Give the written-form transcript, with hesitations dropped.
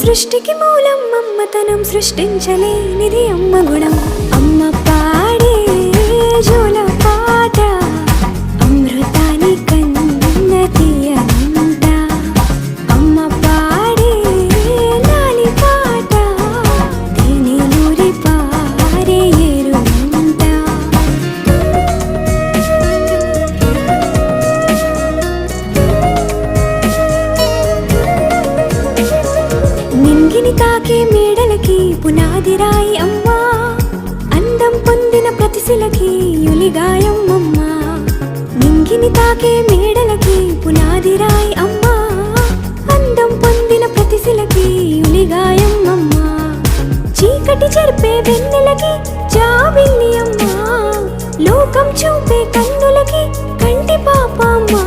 సృష్టికి మూలం మమ్మతనం సృష్టించలేనిది అమ్మ గుణం. అమ్మ పాడే జోల పాట అమృతాని కన్న తీయనంట. అమ్మ పాడే లాలి పాట తేనెలూరి పారే ఏరునంట. నింగిని తాకే మేడలకి పునాది రాయి అమ్మా, అందం పొందిన ప్రతిశిలకి యులిగాయం అమ్మా. నింగిని తాకే మేడలకి పునాది రాయి అమ్మా, అందం పొందిన ప్రతిశిలకి యులిగాయం అమ్మా. చీకటి చెరిపే వెన్నెలకి జాబిల్లి అమ్మా, లోకం చూపే కన్నులకి కంటి పాప అమ్మా.